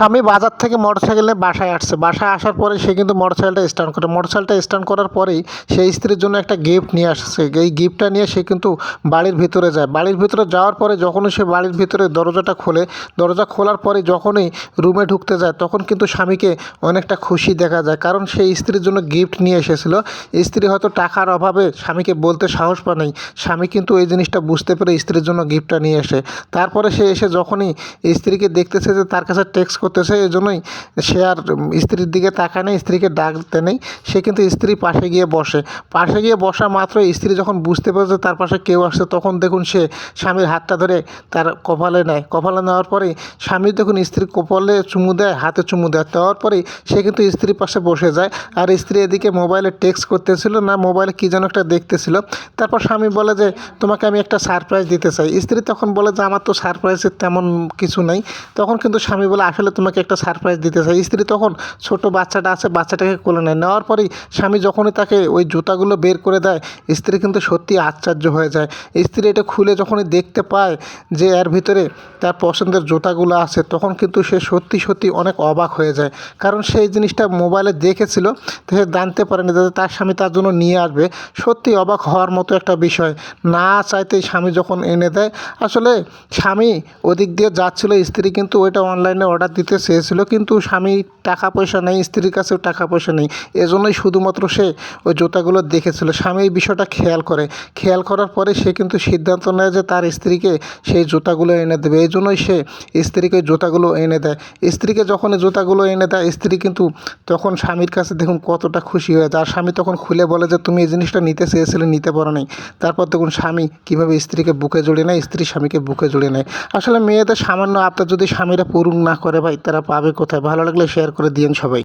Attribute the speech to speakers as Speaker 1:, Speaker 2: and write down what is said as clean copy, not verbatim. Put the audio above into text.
Speaker 1: স্বামী বাজার থেকে মোটরসাইকেল নিয়ে বাসায় আসছে। বাসায় আসার পরে সে কিন্তু মোটরসাইকেলটা স্টার্ট করে। মোটরসাইকেলটা স্টার্ট করার পরেই সেই স্ত্রীর জন্য একটা গিফট নিয়ে আসছে। এই গিফটটা নিয়ে সে কিন্তু বাড়ির ভিতরে যায়। বাড়ির ভিতরে যাওয়ার পরে যখনই সে বাড়ির ভিতরে দরজাটা খোলে, দরজা খোলার পরে যখনই রুমে ঢুকতে যায় তখন কিন্তু স্বামীকে অনেকটা খুশি দেখা যায়। কারণ সেই স্ত্রীর জন্য গিফট নিয়ে এসেছিল। স্ত্রী হয়তো টাকার অভাবে স্বামীকে বলতে সাহস পায় নাই। স্বামী কিন্তু এই জিনিসটা বুঝতে পেরে স্ত্রীর জন্য গিফটটা নিয়ে আসে। তারপরে সে এসে যখনই স্ত্রীকে দেখতেছে যে তার কাছে টেক্সট করতেছে, এজন্যই সে আর স্ত্রীর দিকে তাকায় নেই, স্ত্রীকে ডাকতে নেই। সে কিন্তু স্ত্রীর পাশে গিয়ে বসে। পাশে গিয়ে বসা মাত্র স্ত্রী যখন বুঝতে পারে যে তার পাশে কেউ আসছে, তখন দেখুন সে স্বামীর হাতটা ধরে তার কপালে নেয়। কপালে নেওয়ার পরেই স্বামী দেখুন স্ত্রীর কপালে চুমু দেয়, হাতে চুমু দেয়। দেওয়ার পরেই সে কিন্তু স্ত্রীর পাশে বসে যায়। আর স্ত্রী এদিকে মোবাইলে টেক্সট করতেছিল, না মোবাইলে কী যেন একটা দেখতেছিল। তারপর স্বামী বলে যে তোমাকে আমি একটা সারপ্রাইজ দিতে চাই। স্ত্রী তখন বলে যে আমার তো সারপ্রাইজের তেমন কিছু নাই। তখন কিন্তু স্বামী বলে আসলে তোমাকে একটা সারপ্রাইজ দিতে চাই। স্ত্রী তখন ছোট বাচ্চাটা আছে, বাচ্চাটাকে কোলে নেয়। নেওয়ার পরেই স্বামী যখনই তাকে ওই জুতাগুলো বের করে দেয়, স্ত্রী কিন্তু সত্যি আশ্চর্য হয়ে যায়। স্ত্রী এটা খুলে যখনই দেখতে পায় যে এর ভিতরে তার পছন্দের জুতাগুলো আছে, তখন কিন্তু সে সত্যি সত্যি অনেক অবাক হয়ে যায়। কারণ সেই জিনিসটা মোবাইলে দেখেছিল, তো সে জানতে পারেনি যে তার স্বামী তার জন্য নিয়ে আসবে। সত্যি অবাক হওয়ার মতো একটা বিষয়। না চাইতেই স্বামী যখন এনে দেয়, আসলে স্বামী ওদিক দিয়ে যাচ্ছিল, স্ত্রী কিন্তু ওইটা অনলাইনে অর্ডার দিতে চেয়েছিল, কিন্তু স্বামী টাকা পয়সা নেই, স্ত্রীর কাছেও টাকা পয়সা নেই। এজন্যই শুধুমাত্র সে ওই জুতাগুলো দেখেছিল। স্বামী এই বিষয়টা খেয়াল করে। খেয়াল করার পরে সে কিন্তু সিদ্ধান্ত নেয় যে তার স্ত্রীকে সেই জুতাগুলো এনে দেবে। এই জন্যই সে স্ত্রীকে জুতাগুলো এনে দেয়। স্ত্রীকে যখন এই জুতাগুলো এনে দেয়, স্ত্রী কিন্তু তখন স্বামীর কাছে দেখুন কতটা খুশি হয়ে যায়। আর স্বামী তখন খুলে বলে যে তুমি এই জিনিসটা নিতে চেয়েছিলে, নিতে পারো নাই। তারপর দেখুন স্বামী কীভাবে স্ত্রীকে বুকে জড়িয়ে নেয়, স্ত্রী স্বামীকে বুকে জড়িয়ে নেয়। আসলে মেয়েদের সামান্য আবদার যদি স্বামীরা পূরণ না করে ভাই, তারা পাবে কোথায়? ভালো লাগলে শেয়ার করে দিয়েন সবাই।